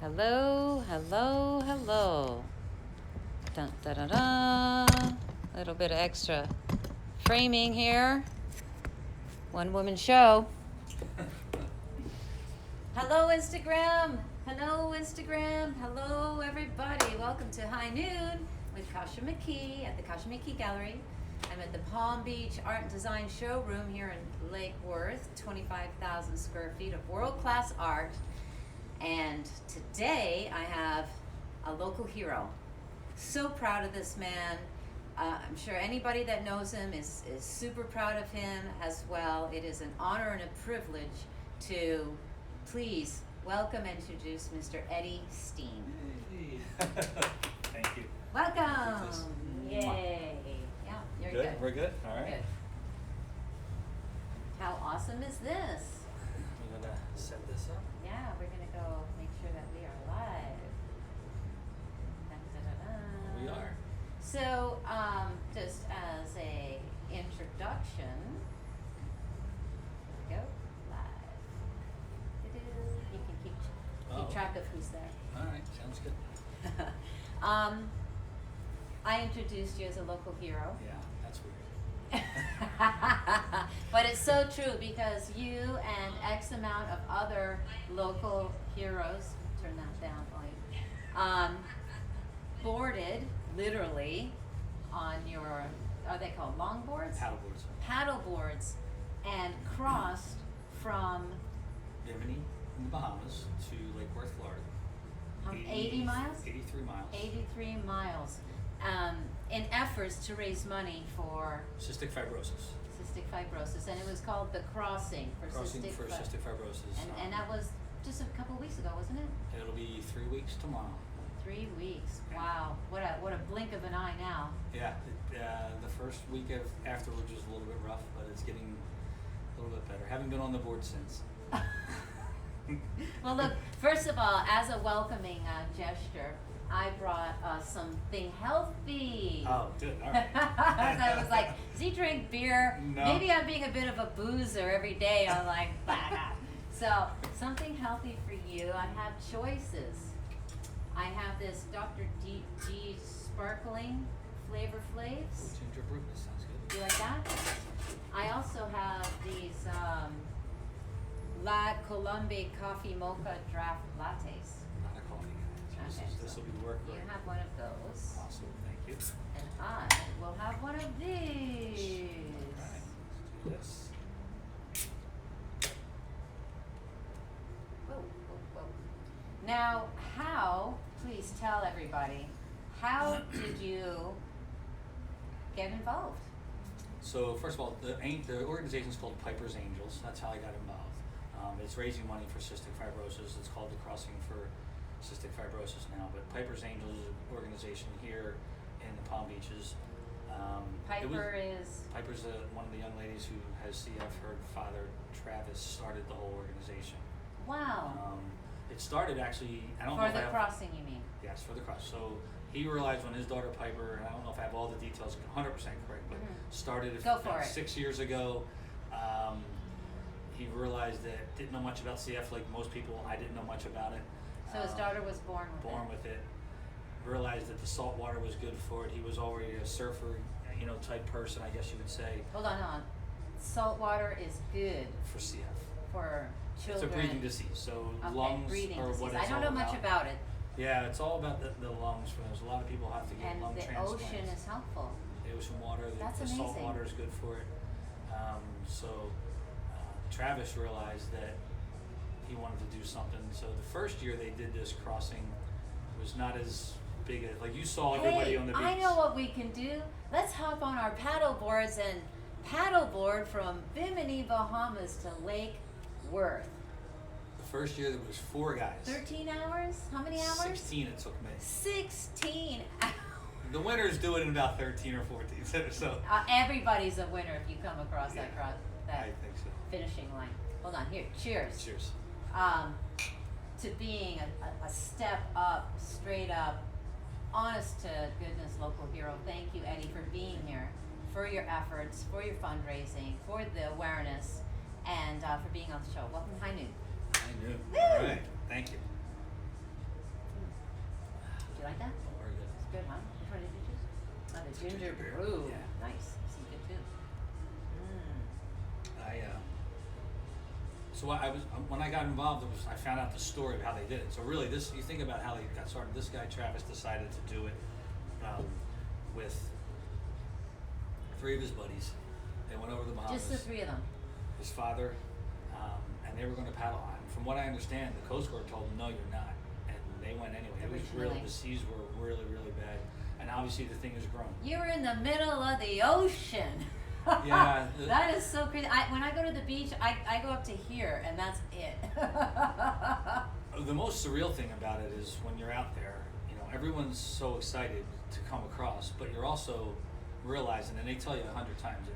Hello, hello, hello. Dun, da, da, da. A little bit of extra framing here. One woman show. Hello, Instagram. Hello, Instagram. Hello, everybody. Welcome to High Noon with KASHA McKee at the KASHA McKee Gallery. I'm at the Palm Beach Art and Design Showroom here in Lake Worth, 25,000 square feet of world-class art. And today I have a local hero. So proud of this man. I'm sure anybody that knows him is super proud of him as well. It is an honor and a privilege to please welcome and introduce Mr. EDDIE STEEN. Hey. Thank you. Welcome. Yay. Yeah, you're good. We're good? All right. Good. How awesome is this? We're going to set this up. Yeah, we're going to go make sure that we are live. Dun, dun, dun, dun. We are. So, just as a introduction, here we go, live. Doo-doo. You can keep track of who's there. All right, sounds good. I introduced you as a local hero. Yeah, that's weird. But it's so true because you and X amount of other local heroes, turn that down, Ollie, boarded literally on your, are they called longboards? Paddleboards. Paddleboards, and crossed from Bimini in the Bahamas to Lake Worth, Florida. 80 miles? 83 miles. 83 miles. In efforts to raise money for Cystic fibrosis. cystic fibrosis, and it was called the Crossing for Cystic fibrosis. And that was just a couple of weeks ago, wasn't it? It'll be 3 weeks tomorrow. 3 weeks. Wow. What a blink of an eye now. Yeah, the first week afterwards was a little bit rough, but it's getting a little bit better. Haven't been on the board since. Well, look, first of all, as a welcoming gesture, I brought something healthy. Oh, good. All right. I was like, does he drink beer? No. Maybe I'm being a bit of a boozer every day. I'm like, bah. So, something healthy for you. I have choices. I have this Dr. D Sparkling Flavor Flaves. Ginger brew, that sounds good. You like that? I also have these La Colombe Coffee Mocha Draft Lattes. Not a coffee guy. Okay, This so will be work. you have one of those. Awesome, thank you. And I will have one of these. All right, let's do this. Whoa, whoa, whoa. Now, please tell everybody, how did you get involved? So first of all, the organization is called Piper's Angels. That's how I got involved. It's raising money for cystic fibrosis. It's called the Crossing for Cystic Fibrosis now. But Piper's Angels is an organization here in the Palm Beaches. Piper's one of the young ladies who has CF. Her father, Travis, started the whole organization. Wow. It started actually, I don't know if For the crossing, you mean? Yes, for the cross. So he realized when his daughter Piper, and I don't know if I have all the details 100% correct, but started about 6 years ago. He realized that didn't know much about CF like most people. I didn't know much about it. So his daughter was born with it. Realized that the salt water was good for it. He was already a surfer, type person, I guess you would say. Hold on. Salt water is good For CF. for children. It's a breathing disease, so lungs are what it's I don't know all much about it. Yeah, it's all about the lungs. There's a lot of people have to get lung transplants. And the ocean is helpful. The ocean water, the salt water is good for it. Travis realized that he wanted to do something. So the first year they did this crossing was not as big as, like you saw everybody on the beach. I know what we can do. Let's hop on our paddle boards and paddleboard from Bimini, Bahamas to Lake Worth. The first year there was 4 guys. 13 hours? How many hours? 16 it took me. 16 hours. The winners do it in about 13 or 14. So everybody's a winner if you come across that I think so. finishing line. Hold on, here, cheers. Cheers. To being a step up, straight up, honest to goodness local hero. Thank you, Eddie, for being here, for your efforts, for your fundraising, for the awareness, and for being on the show. Welcome to High Noon. High Noon. Woo! All right. Thank you. like that? Oh, very good. It's good, huh? Which one did you choose? Oh, the ginger beer. brew. Yeah. Nice. This is good too. So I was when I got involved, I found out the story of how they did it. So really, this you think about how they got started. This guy Travis decided to do it with 3 of his buddies. They went over to the Bahamas. Just the 3 of them. His father, and they were going to paddle on. From what I understand, the Coast Guard told them, "No, you're not," and they went anyway. It was really the seas were really, really bad, and obviously the thing has grown. You were in the middle of the ocean. Yeah, that is so crazy. When I go to the beach, I go up to here, and that's it. The most surreal thing about it is when you're out there, you know, everyone's so excited to come across, but you're also realizing, and they tell you 100 times,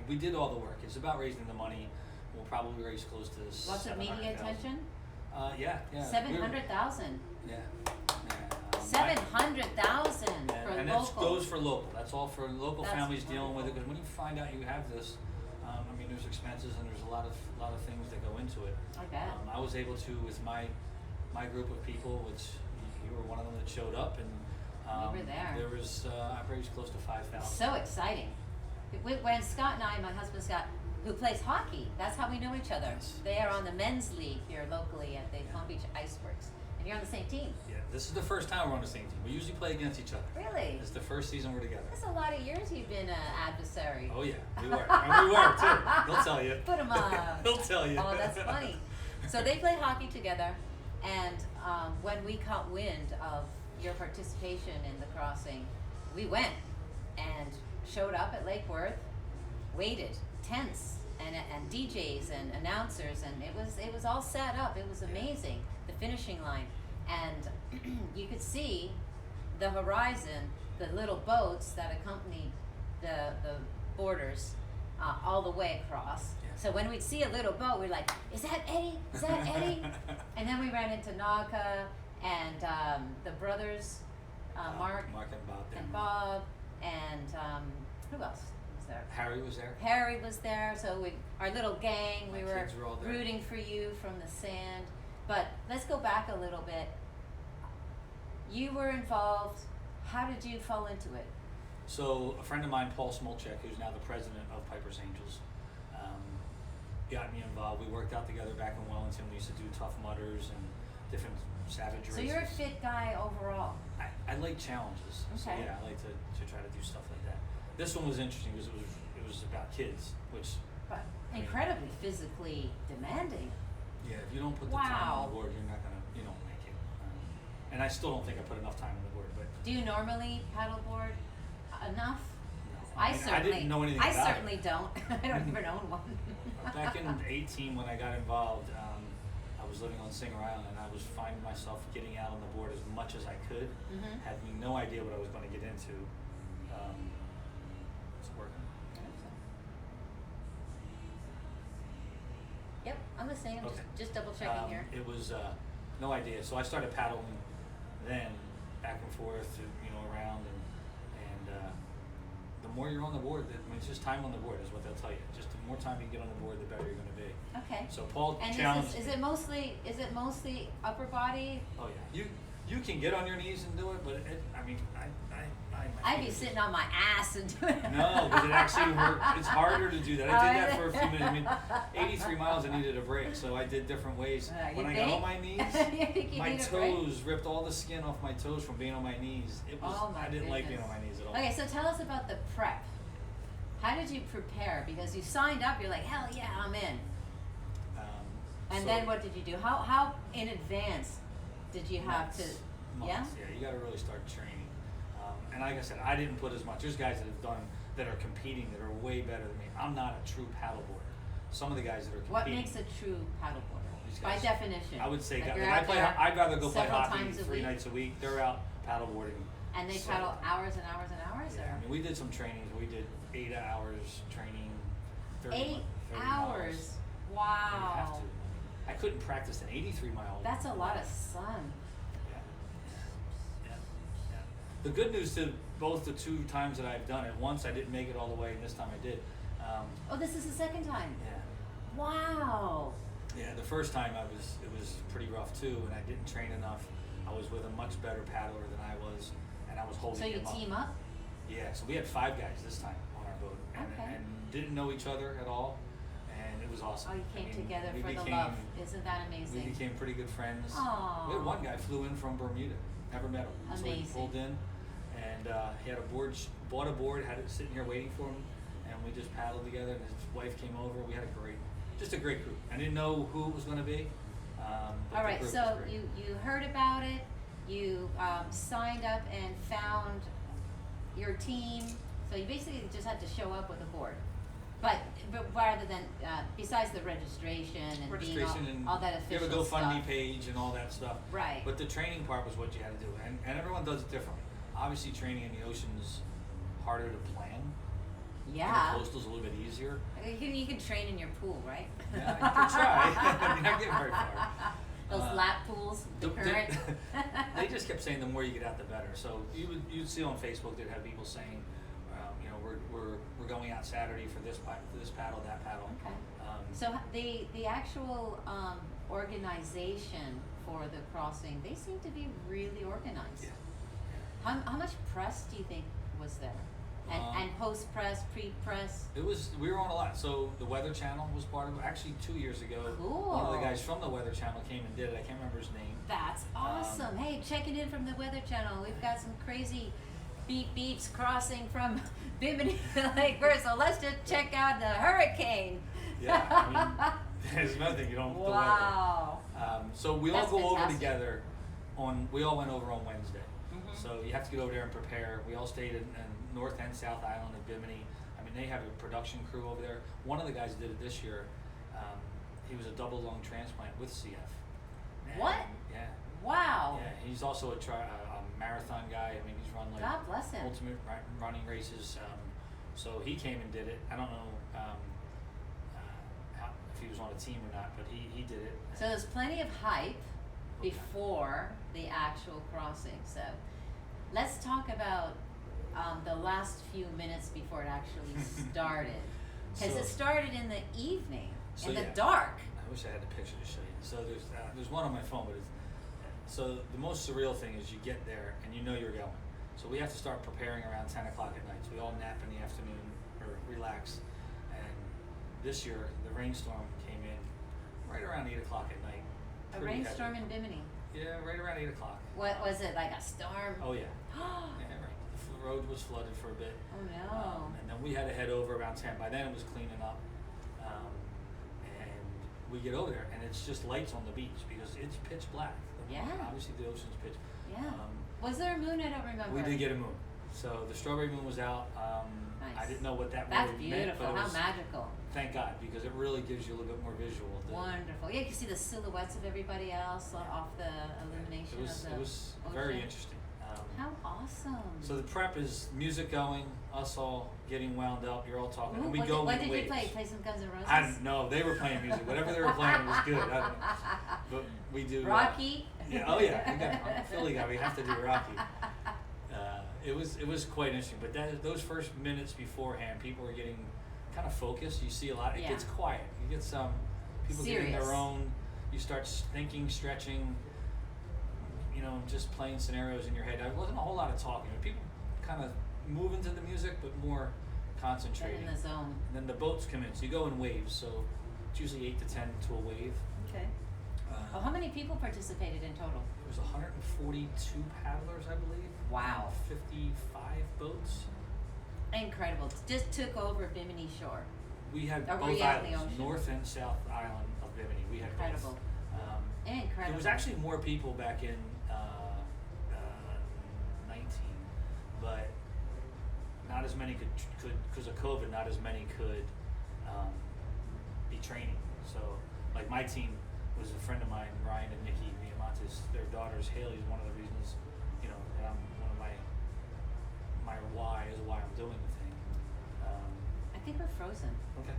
we did all the work. It's about raising the money. We'll probably raise close to lots of media attention. Yeah. 700,000. Yeah. 700,000 for and local. that goes for local. That's all for local That's families dealing with it. wonderful. Because when you find out you have this, I mean, there's expenses and there's a lot of things that go into it. I bet. I was able to, with my group of people, which you were one of them that showed up, and we were there. There was I raised close to 5,000. So exciting. When Scott and I, my husband Scott, who plays hockey, that's how we know each other. Yes. They are on the men's league here locally at the Palm Beach Iceworks, and you're on the same team. Yeah, this is the first time we're on the same team. We usually play against each other. Really? It's the first season we're together. That's a lot of years you've been an adversary. Oh yeah, we were. And we were too. He'll tell you. Put 'em up. He'll tell you. Oh, that's funny. So they play hockey together, and when we caught wind of your participation in the crossing, we went and showed up at Lake Worth, waited, tents and DJs and announcers, and it was all set up. It was amazing, the finishing line, and you could see the horizon, the little boats that accompanied the borders all the way across. Yeah. So when we'd see a little boat, we're like, "Is that Eddie? Is that Eddie?" And then we ran into Naka and the brothers, Mark and Bob, and who else was there? Harry was there. Harry was there. So our little gang, My we were kids were all there. rooting for you from the sand. But let's go back a little bit. You were involved. How did you fall into it? So a friend of mine, Paul Smolchek, who's now the president of Piper's Angels, got me involved. We worked out together back in Wellington. We used to do Tough Mudders and different savage races. So you're a fit guy overall. I like challenges. So Okay. yeah, I like to try to do stuff like that. This one was interesting because it was about kids, which But incredibly physically demanding. yeah, if you don't put the time on the board, you don't make it. And I still don't think I put enough time on the board, but Do you normally paddleboard enough? no. I certainly didn't know anything I about certainly don't. I don't even own one. Back in 18, when I got involved, I was living on Singer Island, and I was finding myself getting out on the board as much as I could. Mhm. Had no idea what I was going to get into. It's working. Yep, I'm listening. I'm Okay. just double checking here. It was no idea. So I started paddling then, back and forth, around, and the more you're on the board, it's just time on the board is what they'll tell you. Just the more time you get on the board, the better you're going to be. Okay. So Paul And challenged is me. it mostly upper body? Oh yeah, you can get on your knees and do it, but I'd be sitting on my ass and doing it. No, because it actually worked. It's harder to do that. I did that for a few minutes. I mean, 83 miles, I needed a break, so I did different ways. You When I think? got on my knees, You think you my need a break? toes ripped all the skin off my toes from being on my knees. It was. Oh my I didn't like being on goodness. my knees at all. Okay, so tell us about the prep. How did you prepare? Because you signed up, you're like, hell yeah, I'm in. And So then what did you do? How in advance did you have to? months. Yeah, you got to really start training. And like I said, I didn't put as much. There's guys that are competing that are way better than me. I'm not a true paddleboarder. Some of the guys that are competing. What makes a true paddleboarder? These By guys- definition. I would say, Like guys, you're if I out play. there I'd rather go play several hockey times a 3 week? nights a week. They're out paddleboarding. And they So- paddle hours and hours and hours, Yeah, or I mean, we did some trainings. We did 8 hours training. 30 8 30 hours. miles. You have Wow. to. I couldn't practice an 83-mile. That's a lot of sun. Yeah. The good news to both the 2 times that I've done it, once I didn't make it all the way, and this time I did. Oh, this is the second time. Yeah. Wow. Yeah, the first time it was pretty rough too, and I didn't train enough. I I was with a much better paddler than I was, and I was holding So you him up. team up? Yeah, so we had 5 guys this time on our boat, Okay. and didn't know each other at all, and it was awesome. Oh, you came together we for the became- love. Isn't that amazing? We became pretty good friends. Aww. We had one guy flew in from Bermuda, never met him. So he Amazing. pulled in, and he had a board, bought a board, had it sitting here waiting for him, and we just paddled together. And his wife came over. We had just a great group. I didn't know who it was going to be. But All the right, group so was great. you heard about it, you signed up and found your team, so you basically just had to show up with a board. But rather than, besides the registration and being registration all that and you official have a GoFundMe stuff. page and all that stuff. Right. But the training part was what you had to do, and everyone does it differently. Obviously, training in the ocean is harder to plan. Yeah. And the coastal's a little bit easier. You can train in your pool, right? Yeah, you can try. You're not getting very far. Those lap pools, the current. They just kept saying the more you get out, the better. So you'd see on Facebook they'd have people saying, you know, we're going out Saturday for this paddle, that paddle. Okay. So the actual organization for the crossing, they seem to be really organized. Yeah. How much press do you think was there? And post press, pre press. We were on a lot. So the Weather Channel was part of it. Actually, 2 years ago, Cool. one of the guys from the Weather Channel came and did it. I can't remember his name. That's awesome. Hey, checking in from the Weather Channel. We've got some crazy beeps crossing from Bimini Lake Worth. So let's just check out the hurricane. Yeah, I mean, there's nothing you don't. Wow. The weather. So we That's all go over fantastic. together. We all went over on Wednesday. Mhm. So you have to get over there and prepare. We all stayed in North and South Island of Bimini. I mean, they have a production crew over there. One of the guys did it this year. He was a double lung transplant with CF. And What? Yeah. Wow. Yeah, he's also a marathon guy. I mean, he's run like God bless him. ultimate running races. So he came and did it. I don't know if he was on a team or not, but he did it. So there's plenty of hype Okay. before the actual crossing. So let's talk about the last few minutes before it actually started. Because it So- started in the evening, So in the yeah. dark. I wish I had the picture to show you. So there's one on my phone, but so the most surreal thing is you get there and you know you're going. So we have to start preparing around 10 o'clock at night. So we all nap in the afternoon or relax. And this year the rainstorm came in right around 8 o'clock at night. A Pretty heavy. rainstorm in Bimini. Yeah, right around 8 o'clock. What was it, like a storm? Oh yeah. Yeah, right. The road was flooded for a bit. Oh no. And then we had to head over around 10. By then it was cleaning up. And we get over there and it's just lights on the beach because it's pitch black. Yeah. Obviously the ocean's pitch. Yeah. Was there a moon? I don't remember. We did get a moon. So the strawberry moon was out. Nice. I didn't know what that That's really meant, beautiful. but it How was, magical. thank God, because it really gives you a little bit more visual. Wonderful. Yeah, you can see the silhouettes of everybody else off the illumination of the It was very ocean. interesting. How awesome. So the prep is music going, us all getting wound up. You're all talking. Ooh, and we what go did, what in did waves. you play? Play some Guns N' Roses? I don't know. They were playing music. Whatever they were playing was good. I don't know. But we do. Rocky? Yeah. Oh yeah. I'm a Philly guy. We have to do Rocky. It was quite interesting. But those first minutes beforehand, people were getting kind of focused. You see a lot. It Yeah. gets quiet. You get some people getting Serious. their own. You start thinking, stretching. You know, just playing scenarios in your head. There wasn't a whole lot of talking. People kind of move into the music, but more Get concentrating. in the zone. And then the boats come in, so you go in waves. So it's usually 8 to 10 to a wave. Okay. Well, how many people participated in total? There was 142 paddlers, I believe. Wow. 55 boats. Incredible. Just took over Bimini Shore. We had Or were both you out in the islands, ocean? North and South Island of Bimini. We had Incredible. both. Incredible. There was actually more people back in 19, but not as many could because of COVID. Not as many could be training. So, like my team was a friend of mine, Ryan and Nikki Viamontes. Their daughters, Haley's one of the reasons, you know, and I'm one of my why is why I'm doing the thing. I think we're frozen. Okay.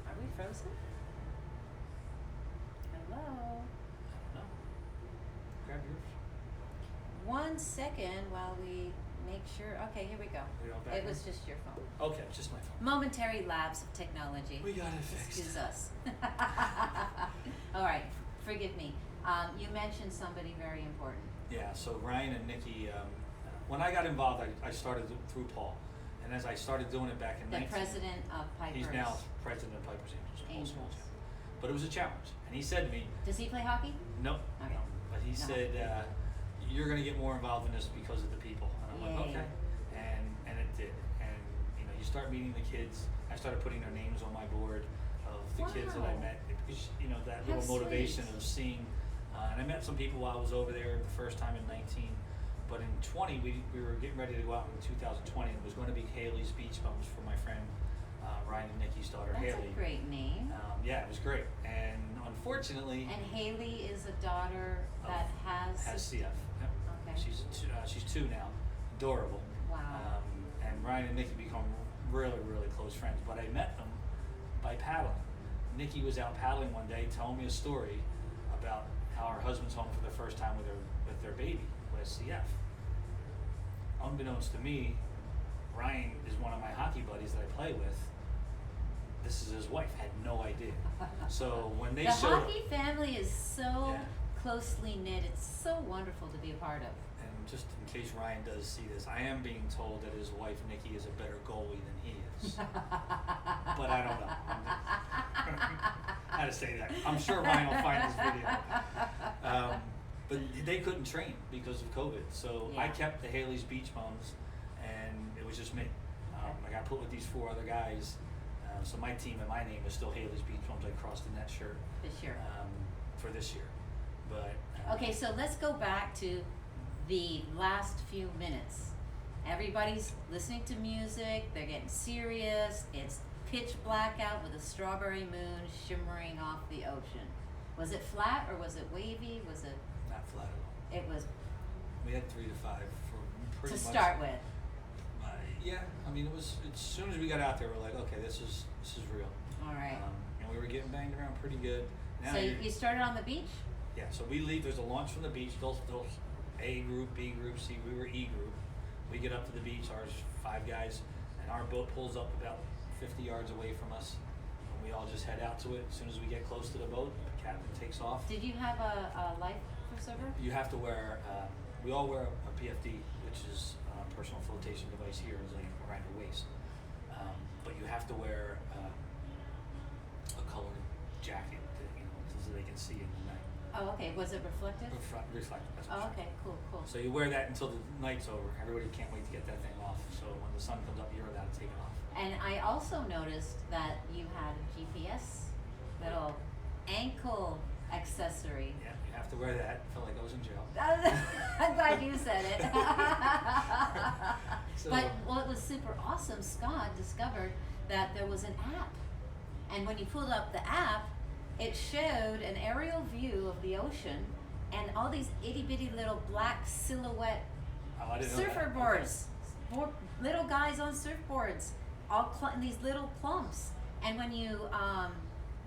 Are we frozen? Hello? I don't know. Grab yours. 1 second while we make sure. Okay, here we go. We all back It in? was just your phone. Okay, just my phone. Momentary lapse of technology. We got it fixed. Excuse us. All right, forgive me. You mentioned somebody very important. Yeah, so Ryan and Nikki, when I got involved, I started through Paul. And as I started doing it back in The president of Piper's. He's now president of Piper's Angels. Angels. But it was a challenge. And he said to me, Does he play hockey? no. Okay. No. But he said, you're going to get more involved in this because of the people. And I'm like, okay. And it did. And, you know, you start meeting the kids. I started putting their names on my board of the kids that I met. Because, you know, that little motivation of seeing. And I met some people while I was over there the first time in 19. But in 20, we were getting ready to go out in 2020. It was going to be Haley's Beach Bums for my friend Ryan and Nikki's daughter, That's Haley. That's a great name. Yeah, it was great. And unfortunately... And Haley is a daughter that has CF. Yep. Okay. She's 2 now. Adorable. Wow. And Ryan and Nikki become really, really close friends. But I met them by paddling. Nikki was out paddling one day telling me a story about how her husband's home for the first time with their baby, who has CF. Unbeknownst to me, Ryan is one of my hockey buddies that I play with. This is his wife. Had no idea. So when they the showed hockey family is so closely knit. It's so wonderful to be a part of. And just in case Ryan does see this, I am being told that his wife Nikki is a better goalie than he is. But I don't know. How to say that? I'm sure Ryan will find this video. But they couldn't train because of COVID, so I kept the Haley's Beach Bums, and it was just me. I got put with these 4 other guys, so my team and my name is still Haley's Beach Bums. I crossed in that shirt this year. For this year, but okay. So let's go back to the last few minutes. Everybody's listening to music. They're getting serious. It's pitch black out with a strawberry moon shimmering off the ocean. Was it flat or was it wavy? Was it? Not flat at all. It was. We had 3 to 5 for pretty much. To start with. Yeah, I mean, it was. As soon as we got out there, we're like, okay, this is real. All right. And we were getting banged around pretty good. Now so you started on the beach? Yeah. So we leave. There's a launch from the beach. Those A group, B group, C. We were E group. We get up to the beach. Ours 5 guys, and our boat pulls up about 50 yards away from us. And we all just head out to it. As soon as we get close to the boat, the captain takes off. Did you have a life preserver? You have to wear. We all wear a PFD, which is personal flotation device here, is like around your waist. But you have to wear a colored jacket, so they can see in the night. Oh, okay. Was it reflective? Reflective. That's Oh, okay. Cool. So you wear that until the night's over. Everybody can't wait to get that thing off. So when the sun comes up, you're allowed to take it off. And I also noticed that you had a GPS little ankle accessory. Yeah, you have to wear that. I felt like I was in jail. I'm glad you said it. So, but what was super awesome, Scott discovered that there was an app. And when you pulled up the app, it showed an aerial view of the ocean and all these itty bitty little black silhouette surfboards. Little guys on surfboards, all in these little clumps. And when you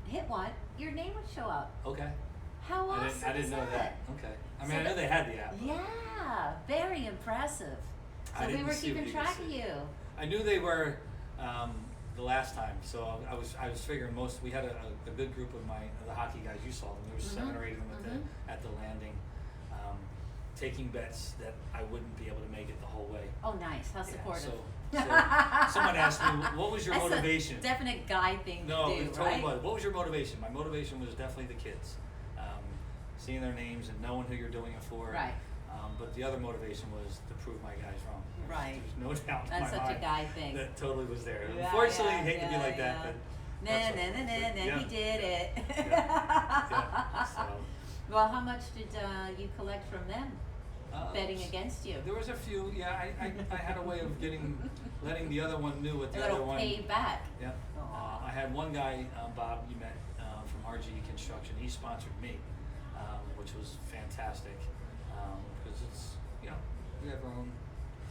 hit one, your name would show up. Okay. How awesome I didn't is know that. Okay. I mean, I know they had the app. Yeah, very impressive. So we were keeping track of you. I knew they were the last time, so I was figuring we had a good group of the hockey guys. You saw them. There was 7 or 8 of them at the landing, taking bets that I wouldn't be able to make it the whole way. Oh, nice! How supportive. So someone asked me, what was your motivation? That's a definite guy thing to do, it totally right? was. What was your motivation? My motivation was definitely the kids. Seeing their names and knowing who you're doing it for. Right. But the other motivation was to prove my guys wrong. Right. There's no doubt in That's my such mind a guy thing. that totally was there. Yeah, Unfortunately, I hate to be like that, but he did it. So, well, how much did you collect from them betting against you? There was a few. Yeah, I had a way of letting the other one know what the other one. Pay back. Yeah. I had one guy, Bob, you met from RG Construction. He sponsored me, which was fantastic because it's we have our own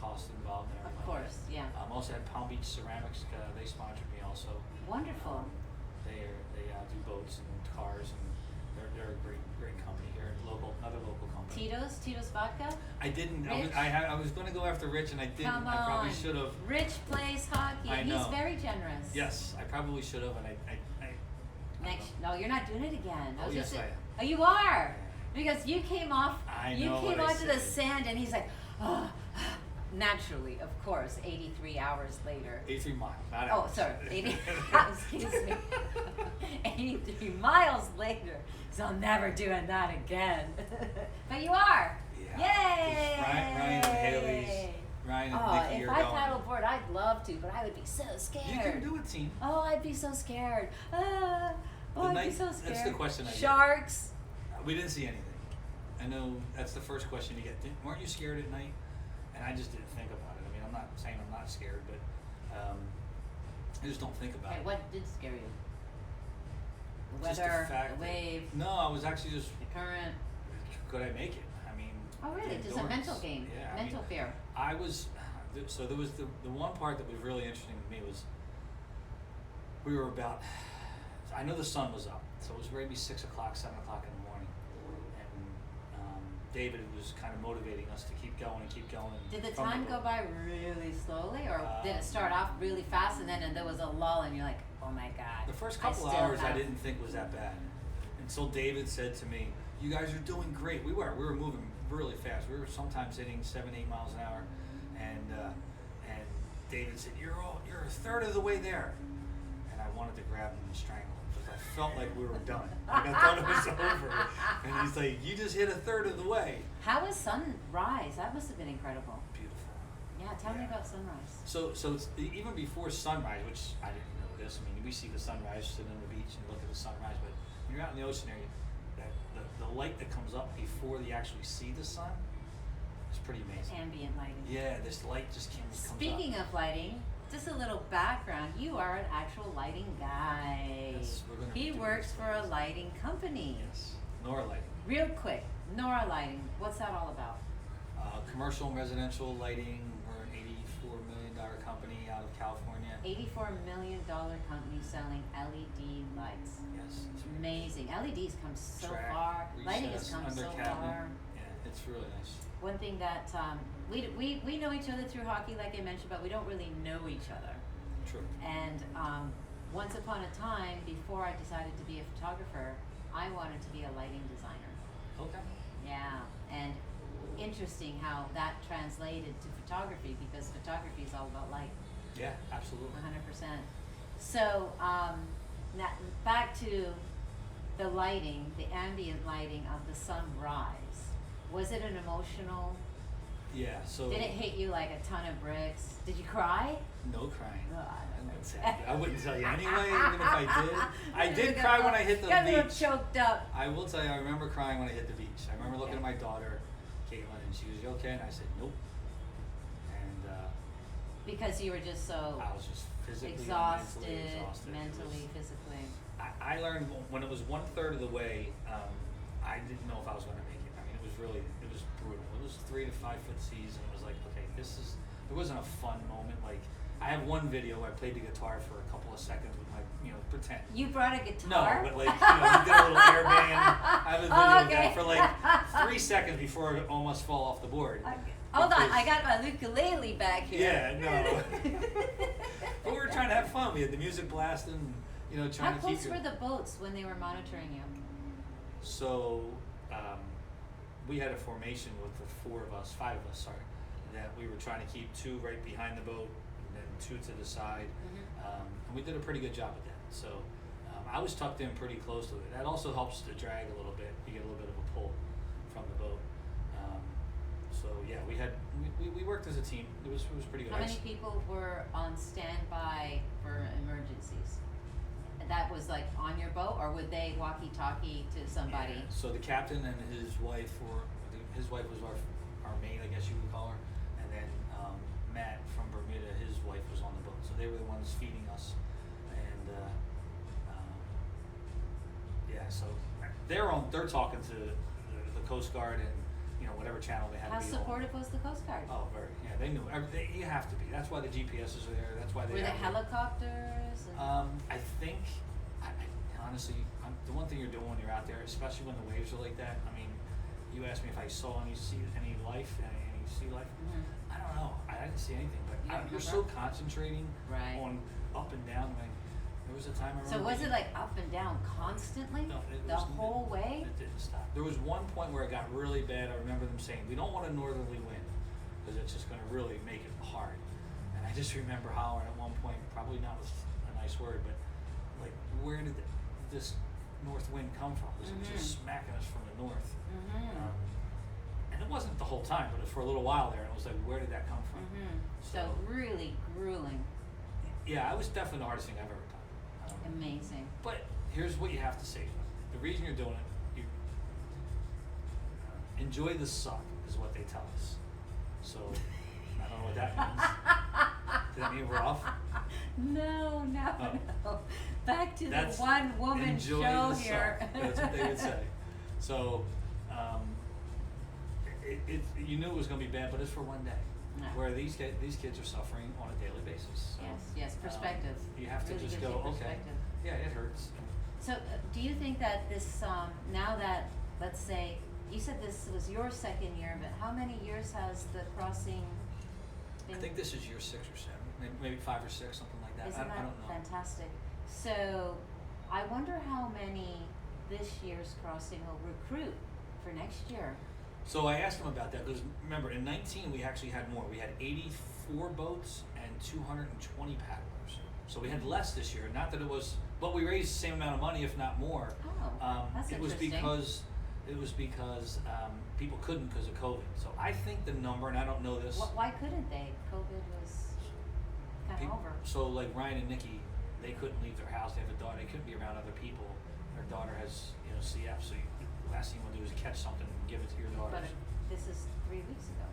costs involved and everything. Of course, yeah. Also had Palm Beach Ceramics. They sponsored me also. Wonderful. They do boats and cars, and they're a great company here. Another local company. Tito's Vodka. I didn't. Rich? I was going to go after Rich, and I didn't. Come I probably on. should have. Rich plays hockey. I know. He's very generous. Yes, I probably should have, and I No, you're not doing it again. Oh, yes, I am. Oh, you are. Because you came off, I you know came what I onto the said. sand, and he's like, oh, naturally, of course, 83 hours later. 83 miles, not Oh, hours. sorry, excuse me. 83 miles later, so I'm never doing that again. But you are. Yeah. Yay! Ryan and Haley's, Ryan and Nikki if are I going. paddleboard, I'd love to, but I would be so scared. You can do it, team. Oh, I'd be so scared. I'd be so scared. That's the question I get. Sharks. We didn't see anything. I know that's the first question you get. Weren't you scared at night? And I just didn't think about it. I mean, I'm not saying I'm not scared, but I just don't think about Okay, it. what did scare you? The Just weather, fact the that- wave, No, I was actually just, the current. could I make it? I mean. Oh, really? the Just a mental endurance. game, Yeah, mental fear. I was, so there was the one part that was really interesting to me was, we were about, I know the sun was up, so it was maybe 6 o'clock, 7 o'clock in the morning. And David was kind of motivating us to keep going and keep going. Did the from time go boat. by really slowly, or did it start off really fast and then there was a lull and you're like, oh my God. The first couple still hours I have- didn't think was that bad. Until David said to me, you guys are doing great. We were moving really fast. We were sometimes hitting 7, 8 miles an hour. And David said, you're a third of the way there. And I wanted to grab him and strangle him because I felt like we were done. Like I thought it was over. And he's like, you just hit a third of the way. How was sunrise? That must have been incredible. Beautiful. Yeah, tell me Yeah. about sunrise. So it's even before sunrise, which I didn't know this. I mean, we see the sunrise sitting on the beach and look at the sunrise, but when you're out in the ocean area, the light that comes up before you actually see the sun is pretty amazing. Ambient lighting. Yeah, this light just comes Speaking up. of lighting, just a little background. You are an actual lighting guy. Yes, we're gonna He do works this. for a lighting company. Yes, Nora Lighting. Real quick, Nora Lighting. What's that all about? Commercial and residential lighting. We're an $84 million company out of California. $84 million company selling LED lights. Yes. it's Amazing. LEDs come so track, far. Lighting has recess, come under so cabinet. far. Yeah, it's really nice. One thing that we know each other through hockey, like I mentioned, but we don't really know each other. True. And once upon a time, before I decided to be a photographer, I wanted to be a lighting designer. Okay. Yeah, and interesting how that translated to photography, because photography is all about light, Yeah, absolutely. 100%. So now back to the lighting, the ambient lighting of the sunrise. Was it an emotional? Yeah, so. Did it hit you like a ton of bricks? Did you cry? No crying. Oh, I wouldn't tell you anyway, even if I did. I did cry when I hit the got a little beach. choked up. I will tell you, I remember crying when I hit the beach. I remember looking at my daughter, Caitlin, and she was, you okay? And I said, nope. And Because you were just so I was just physically exhausted, and mentally exhausted. mentally, physically. I learned when it was 1/3 of the way, I didn't know if I was going to make it. I mean, it was brutal. It was 3 to 5 foot seas, and it was like, okay, it wasn't a fun moment. Like, I have one video where I played the guitar for a couple of seconds with my, pretend. You brought a guitar? No, but like, we did a little air band. I have a video of okay. that for like 3 seconds before I almost fall off the board. Okay. Hold on, Because- I got my ukulele back here. Yeah, no. But we were trying to have fun. We had the music blasting, trying How to close keep were the boats when they were monitoring you? So, we had a formation with the 5 of us, that we were trying to keep 2 right behind the boat and then 2 to the side. And we did a pretty good job with that. So, I was tucked in pretty close to it. That also helps to drag a little bit. You get a little bit of a pull from the boat. So yeah, we worked as a team. It was pretty good. How many people were on standby for emergencies? That was like on your boat, or would they walkie-talkie to somebody? Yeah. So the captain and his wife, his wife was our maid, I guess you would call her, and then Matt from Bermuda, his wife was on the boat. So they were the ones feeding us, and yeah. So they're talking to the Coast Guard and whatever channel they had How to be on. supportive was the Coast Guard? Oh, very. Yeah, they knew. You have to be. That's why the GPSs are there. That's why they. Were there have helicopters? I think, honestly, the one thing you're doing when you're out there, especially when the waves are like that. I mean, you asked me if I saw any life, any sea life. Mhm. I don't know. I didn't see anything, but You don't you're so remember? concentrating Right. on up and down. There was a time I So remember. was it like up and down constantly? No, the whole way? It didn't stop. There was one point where it got really bad. I remember them saying, we don't want a northerly wind because it's just going to really make it hard. And I just remember hollering at one point, probably not with a nice word, but like, where did this north wind come from? Because it was just smacking us from the north. And it wasn't the whole time, but for a little while there, it was like, where did that come from? So really grueling. Yeah, it was definitely the hardest thing I've ever done. Amazing. But here's what you have to say. The reason you're doing it, you enjoy the suck is what they tell us. So I don't know what that means. Does that mean we're off? No. Back to the That's one woman enjoy show the here. suck. That's what they would say. So you knew it was going to be bad, but it's for one day. No. Where these kids are suffering on a daily basis. So, Yes, perspective. you have to Really just gives go, you okay, perspective. yeah, it hurts. So do you think that this, now that, let's say, you said this was your second year, but how many years has the crossing been? I think this is year 6 or 7, maybe 5 or 6, something like that. Isn't I don't know. fantastic? So I wonder how many this year's crossing will recruit for next year. So I asked them about that because remember in 19 we actually had more. We had 84 boats and 220 paddlers. So we had less this year. Not that it was, but we raised the same amount of money, if not more. Oh, that's it was interesting. because people couldn't because of COVID. So I think the number, and I don't know this. Why couldn't they? COVID was kind of over. So like Ryan and Nikki, they couldn't leave their house. They have a daughter. They couldn't be around other people. Their daughter has CF. So the last thing you want to do is catch something and give it to your daughter. But this is 3 weeks ago.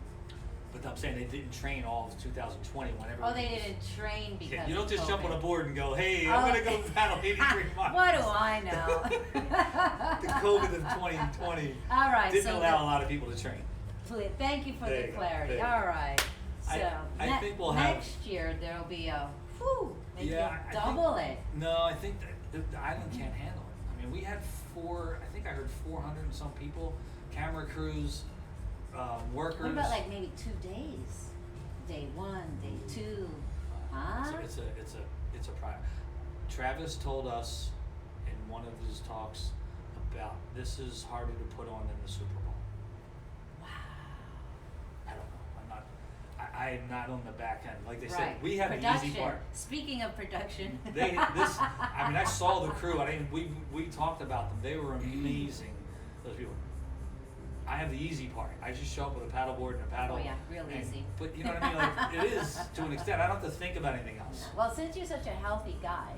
But I'm saying they didn't train all of 2020 whenever. Oh, they didn't train because Yeah, you don't of just jump on a COVID. board and go, hey, I'm going to go paddle 83 miles. What do I know? The COVID of 2020 All right, didn't so allow a lot of people to train. Thank you for There the you go, clarity. there you go. All right. So I think we'll have. next year there'll be a maybe Yeah, I double think, it. No, I think that the island can't handle it. I mean, we had I think I heard 400 and some people, camera crews, workers. What about like maybe 2 days? Day 1, day 2. Huh? It's a private. Travis told us in one of his talks about this is harder to put on than the Super Bowl. Wow. I don't know. I'm not on the back end. Like they Right. said, we have the production. easy part. Speaking of production. I saw the crew. We talked about them. They were amazing. Those people. I have the easy part. I just show up with a paddleboard and a paddle. Oh yeah, real easy. But you know what I mean? Like it is to an extent. I don't have to think about anything else. Well, since you're such a healthy guy,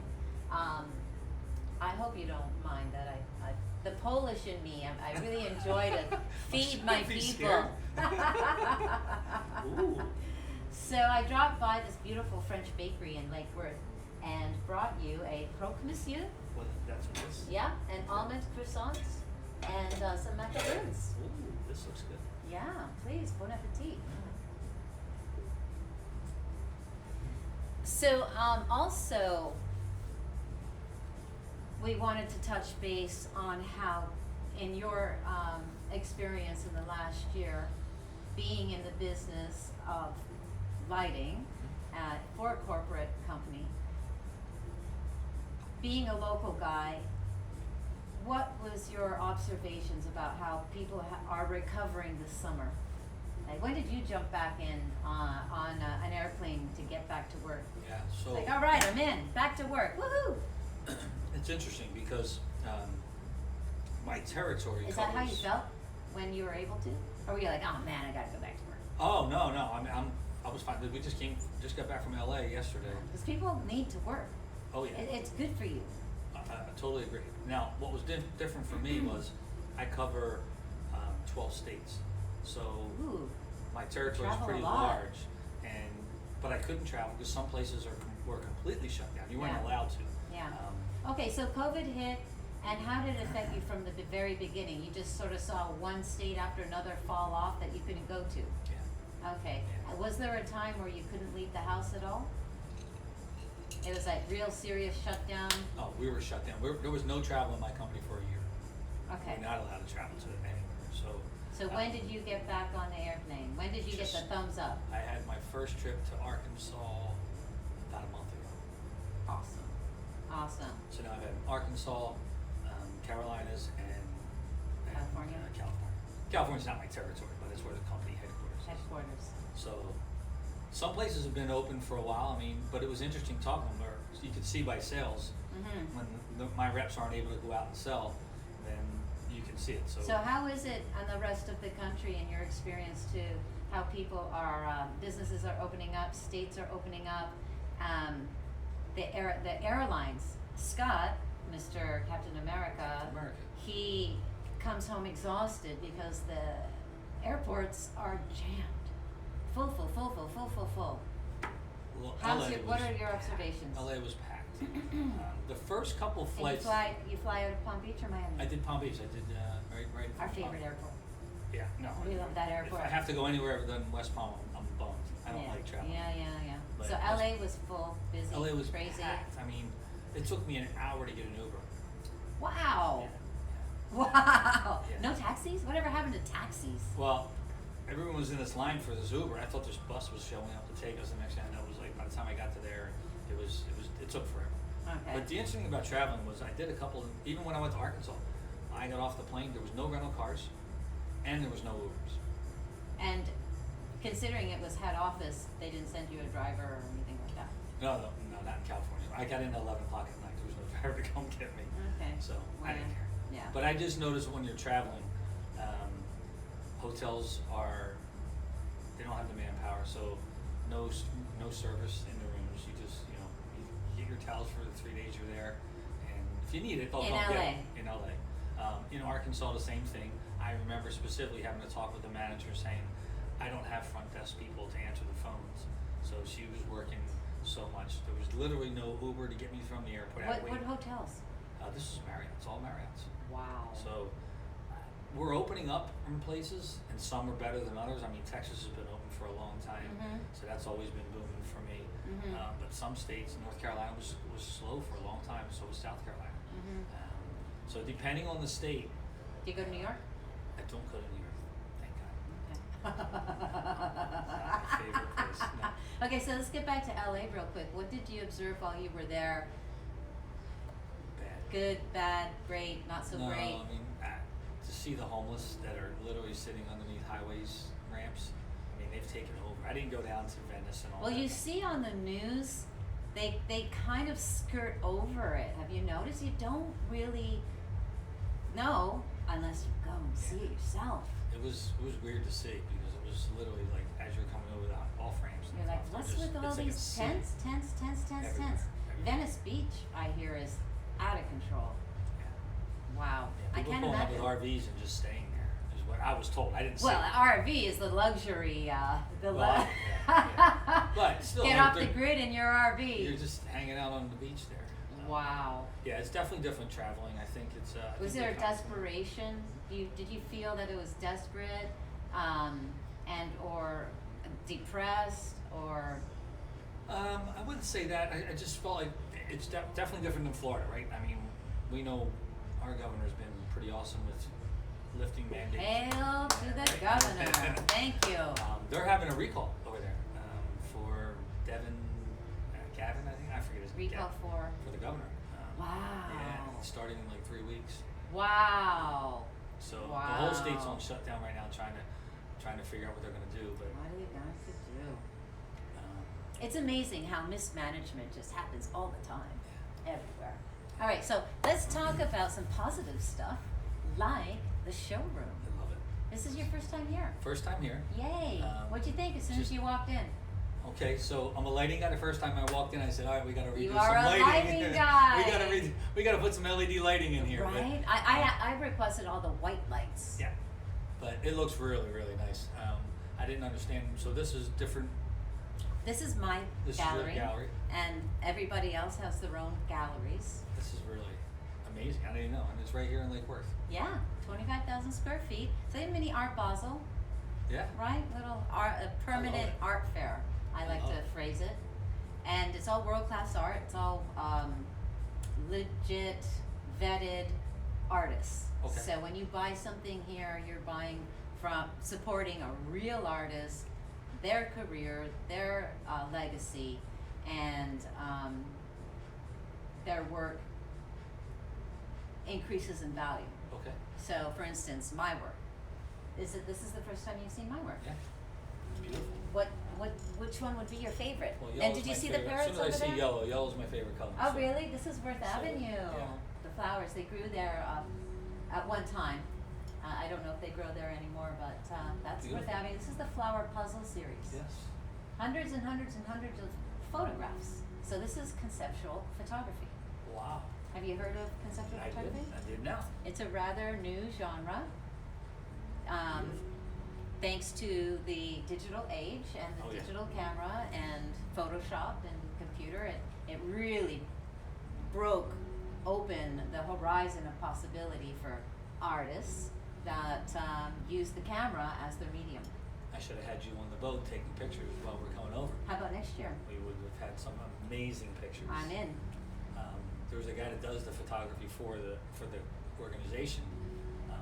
I hope you don't mind that I the Polish in me, I really enjoy to feed my Be people. scared. Ooh. So I dropped by this beautiful French bakery in Lake Worth and brought you a croque monsieur, Well, that's what this. yeah, and almond croissants, and some macaroons. Ooh, this looks good. Yeah, please, bon appetit. So also, we wanted to touch base on how, in your experience in the last year, being in the business of lighting for a corporate company, being a local guy, what was your observations about how people are recovering this summer? Like, when did you jump back in on an airplane to get back to work? Yeah. So. Like, all right, I'm in, back to work, woohoo! It's interesting because my territory. Is that how you felt when you were able to? Or were you like, oh man, I gotta go back to work? Oh no. I was fine. We just got back from LA yesterday. Because people need to work. Oh yeah. It's good for you. I totally agree. Now, what was different for me was I cover 12 states, so Ooh, my territory is travel a pretty lot. large, but I couldn't travel because some places were completely shut down. You weren't Yeah. allowed to. Yeah. Okay, so COVID hit, and how did it affect you from the very beginning? You just sort of saw one state after another fall off that you couldn't go to. Yeah. Okay. Yeah. Was there a time where you couldn't leave the house at all? It was like real serious shutdown? Oh, we were shut down. There was no travel in my company for a year. Okay. We're not allowed to travel to anywhere. So when did you get back on the airplane? When did you get the thumbs up? I had my first trip to Arkansas about a month ago. Awesome. Awesome. So now I've had Arkansas, Carolinas, and California? California. California's not my territory, but it's where the company headquarters is. Headquarters. So some places have been open for a while. I mean, but it was interesting talking to them. Where you could see by sales when my reps aren't able to go out and sell, then you can see it. So how is it on the rest of the country in your experience too? How people are, businesses are opening up, states are opening up, the airlines, Scott, Mr. Captain America, he comes home exhausted because the airports are jammed. Full. Well, What are your observations? LA was packed. The first couple And flights. you fly out of Palm Beach or Miami? I did Palm Beach. I did right. Our favorite airport. Yeah, no. We love that airport. If I have to go anywhere other than West Palm, I'm bummed. I don't like traveling. Yeah. But So LA was full, busy, LA was crazy. packed. I mean, it took me an hour to get an Uber. Wow. Yeah. Wow. Yeah. No taxis? Whatever happened to taxis? Well, everyone was in this line for this Uber. I thought this bus was showing up to take us. The next thing I know, it was like by the time I got to there, it took forever. Okay. But the interesting thing about traveling was I did a couple. Even when I went to Arkansas, I got off the plane. There was no rental cars, and there was no Ubers. And considering it was head office, they didn't send you a driver or anything like that? No, not in California. I got in at 11 o'clock at night. There was no driver to come get me. Okay. So I didn't care. Yeah. But I just noticed when you're traveling, hotels they don't have the manpower, so no service in the rooms. You just you get your towels for the 3 days you're there, and if you need it, they'll come get it. In LA. In Arkansas, the same thing. I remember specifically having to talk with the manager saying, I don't have front desk people to answer the phones. So she was working so much. There was literally no Uber to get me from the airport. What hotels? This is Marriott. It's all Marriotts. Wow. So we're opening up in places, and some are better than others. I mean, Texas has been open for a long time, so that's always been booming for me. But some states, North Carolina was slow for a long time, so was South Carolina. So depending on the state. Do you go to New York? I don't go to New York, thank God. Okay. Not my favorite place. No. Okay, so let's get back to LA real quick. What did you observe while you were there? Bad. Good, bad, great, not so great? I mean, to see the homeless that are literally sitting underneath highways, ramps, I mean, they've taken over. I didn't go down to Venice and all that. Well, you see on the news, they kind of skirt over it. Have you noticed? You don't really know unless you go and see it yourself. It was weird to see because it was literally like as you're coming over the off ramps. You're like, what's with all these tents? Everywhere. Venice Beach, I hear, is out of control. Yeah. Wow. Yeah, people I can't pulling up imagine. with RVs and just staying there is what I was told. I didn't see Well, it. RV is the luxury, But still, get off the grid in your RV. You're just hanging out on the beach there. Wow. Yeah, it's definitely different traveling. I think it's. Was there a desperation? Did you feel that it was desperate, and or depressed, or? I wouldn't say that. I just felt like it's definitely different than Florida, right? I mean, we know our governor's been pretty awesome with lifting mandates. Hail to the governor! Thank you. They're having a recall over there for Gavin, I think. I forget his name. Recall for the governor. Wow. Yeah, starting in like 3 weeks. Wow. So the whole state's on shutdown right now, trying to figure out what they're going to do. But what are you going to do? It's amazing how mismanagement just happens all the time, everywhere. All right, so let's talk about some positive stuff, like the showroom. I love it. This is your first time here. First time here. Yay! What'd you think as soon as you walked in? Okay, so I'm a lighting guy. The first time I walked in, I said, "All right, we got to redo You some are a lighting. lighting guy. we got to put some LED lighting in here." Right. I requested all the white lights. Yeah, but it looks really, really nice. I didn't understand. So this is different. This is my This gallery, is your gallery, and everybody else has their own galleries. This is really amazing. I didn't know, and it's right here in Lake Worth. Yeah, 25,000 square feet. So a mini art Basel. Yeah. Right, little art, a permanent art fair. I like to phrase it, and it's all world-class art. It's all legit, vetted artists. Okay. So when you buy something here, you're buying from supporting a real artist, their career, their legacy, and their work increases in value. Okay. So, for instance, my work. This is the first time you've seen my work? Yeah. It's beautiful. Which one would be your favorite? Well, And did you see the parrots over there? As soon as I see yellow, yellow's my favorite color. Oh, so. really? This is Worth Avenue. Yeah. The flowers, they grew there at one time. I don't know if they grow there anymore, but that's Beautiful. Worth Avenue. This is the flower puzzle series. Yes. Hundreds and hundreds and hundreds of photographs. So this is conceptual photography. Wow. Have you heard of conceptual photography? I did now. It's a rather new genre. Thanks to the digital age and the digital camera and Photoshop and computer, it really broke open the horizon of possibility for artists that use the camera as their medium. I should have had you on the boat taking pictures while we're coming over. How about next year? We would have had some amazing pictures. I'm in. There's a guy that does the photography for the organization,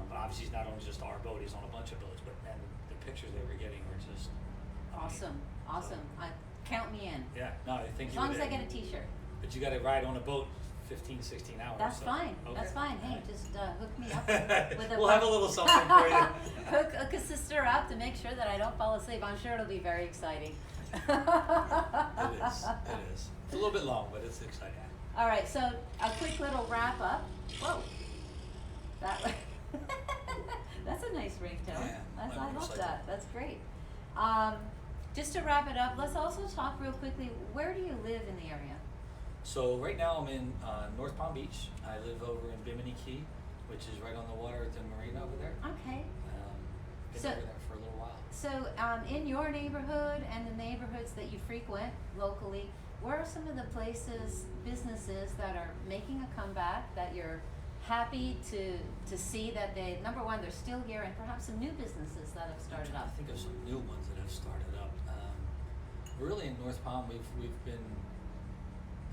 but obviously he's not on just our boat. He's on a bunch of boats. But and the pictures they were getting were just Awesome, amazing. awesome. Count me in. Yeah, no, I think As you long would as I get a T-shirt. But you got to ride on a boat 15, 16 hours. That's so. fine. Okay. That's fine. Hey, just hook me up with a. We'll have a little something for you. hook a sister up to make sure that I don't fall asleep. I'm sure it'll be very exciting. It is. It is. It's a little bit long, but it's exciting. All right, so a quick little wrap up. Whoa, that that's a nice ringtone. Yeah, I my love motorcycle. that. That's great. Just to wrap it up, let's also talk real quickly. Where do you live in the area? So right now I'm in North Palm Beach. I live over in Bimini Key, which is right on the water at the marina over there. Okay. Been So- over there for a little while. So, in your neighborhood and the neighborhoods that you frequent locally, where are some of the places, businesses that are making a comeback that you're happy to see that they, number one, they're still here, and perhaps some new businesses that have started I up? think of some new ones that have started up. Really in North Palm, we've been.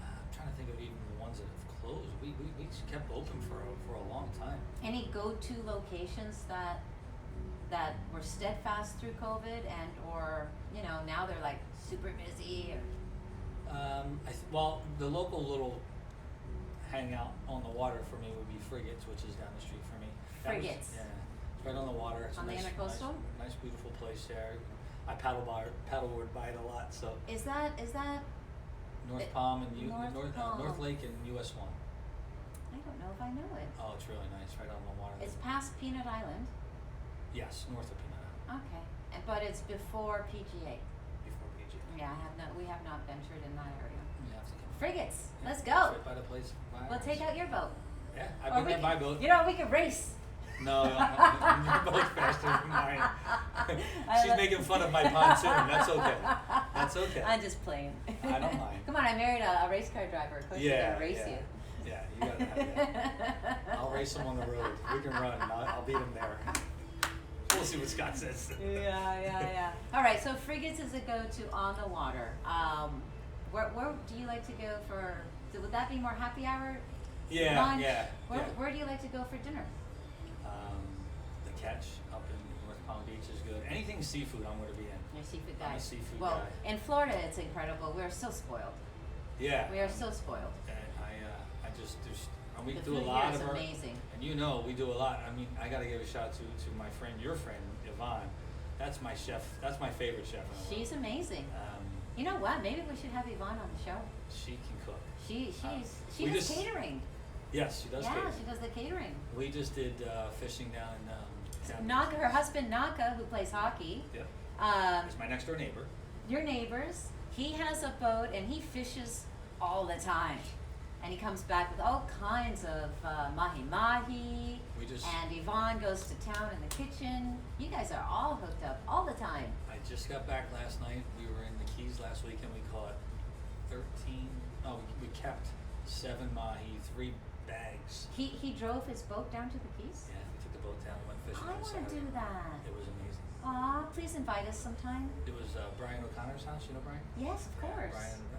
I'm trying to think of even the ones that have closed. We kept open for a long time. Any go-to locations that were steadfast through COVID and or now they're like super busy or Well, the local little hangout on the water for me would be Frigates, which is down the street for me. Frigates. Yeah, it's right on the water. It's On a the nice, intercoastal? nice, beautiful place there. I paddleboard by it a lot. So is that North Palm and Palm. North Lake and US 1. I don't know if I know it. Oh, it's really nice, right on the water. It's past Peanut Island. Yes, north of Peanut Island, Okay, but it's before PGA. before PG. Yeah, we have not ventured in that area. You have to come. Frigates, Yeah, let's it's go. Right by the place. By We'll ours. take out your boat. Yeah, Or I've we been there by can- boat. You know, we could race. No, your boat's faster than mine. She's making fun of my pontoon. That's okay. That's okay. I'm just playing. I don't mind. Come on, I married a race car driver. Of course he's gonna race you. Yeah, you gotta have that. I'll race him on the road. We can run. I'll beat him there. We'll see what Scott says. Yeah. All right, so Frigates is a go-to on the water. Where do you like to go for? Would that be more happy hour? Yeah, Lunch? yeah. Where do you like to go for dinner? The Catch up in North Palm Beach is good. Anything seafood, I'm going to be in. You're a seafood guy. I'm a seafood well, guy. in Florida, it's incredible. We're so spoiled. Yeah. We are so spoiled. And I just and we The do a food lot here is of our. amazing. And we do a lot. I mean, I got to give a shout out to my friend, your friend, Yvonne. That's my chef. That's my favorite chef in the world. She's amazing. Um, You know what? Maybe we should have Yvonne on the show. she can cook. She we does just- catering. Yes, she does. Yeah, catering. she does the catering. We just did fishing down in. Naka, her husband Naka, who plays hockey. Yep. Um, It's my next door neighbor. your neighbors. He has a boat and he fishes all the time, and he comes back with all kinds of mahi. We just. And Yvonne goes to town in the kitchen. You guys are all hooked up all the time. I just got back last night. We were in the Keys last week and we caught 13. No, we kept 7 mahi, 3 bags. He drove his boat down to the Keys. Yeah, we took the boat down, went fishing. I on want to Saturday. do that. It was amazing. Aw, please invite us sometime. It was Brian O'Connor's house. You know Brian? Yes, of course. Brian and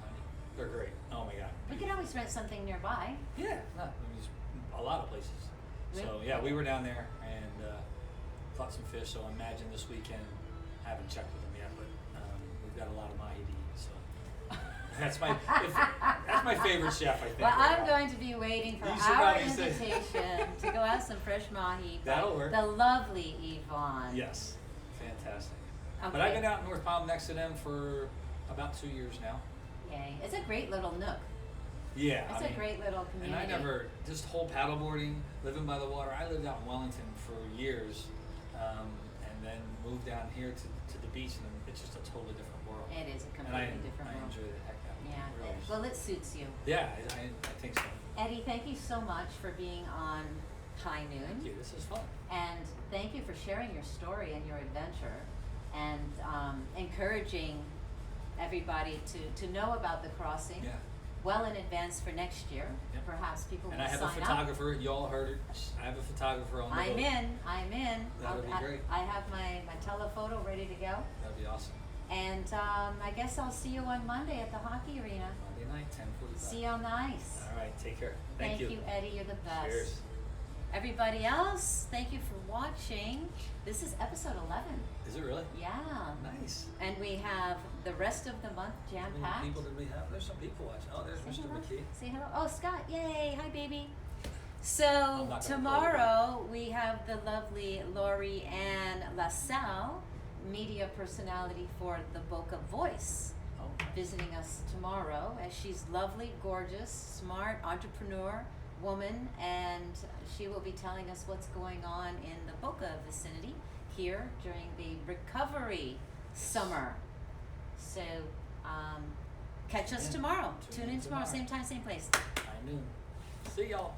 Connie. They're great. Oh my God. We could always rent something nearby. Yeah, I mean, there's a lot of places. So Really? yeah, we were down there and caught some fish. So I imagine this weekend. I haven't checked with them yet, but we've got a lot of mahi to eat. So That's my favorite chef, I think. Well, right I'm now. going to be waiting for You should our probably say- invitation to go have some fresh mahi. by That'll work. The lovely Yvonne. Yes, fantastic. Okay. But I've been out in North Palm next to them for about 2 years now. Yay. It's a great little nook. Yeah, It's I a mean, great little and community. I never, just whole paddleboarding, living by the water. I lived out in Wellington for years, and then moved down here to the beach, and it's just a totally different world. It is a And completely different I world. enjoy the heck out of it. Yeah. Really is. Well, it suits you. Yeah, I think so. Eddie, thank you so much for being on High Noon. Thank you. This is fun. And thank you for sharing your story and your adventure and encouraging everybody to know about the crossing Yeah. well in advance for next year. Yep. Perhaps people And will I have sign a up. photographer. You all heard it. I have a photographer on the boat. I'm in. That would be great. I have my telephoto ready to go. That'd be awesome. And I guess I'll see you on Monday at the hockey arena. Monday night, 10:45. See you on the ice. All right. Take care. Thank you. Eddie. You're the best. Cheers. Everybody else, thank you for watching. This is episode 11. Is it really? Yeah. Nice. And we have the rest of the month How many jam-packed. people did we have? There's some people watching. Oh, there's Say Mr. hello. McKee. Say hello. Oh, Scott. Yay. Hi, baby. So not gonna tomorrow we have the lovely Lori Ann LaSalle, media personality for the Boca Voice, Oh, visiting us tomorrow, as she's lovely, gorgeous, smart, entrepreneur woman, and she will be telling us what's going on in the Boca vicinity here during the recovery summer. So catch us Yeah. tomorrow. Tune Tune in in tomorrow, tomorrow. same time, same place. I knew. See y'all.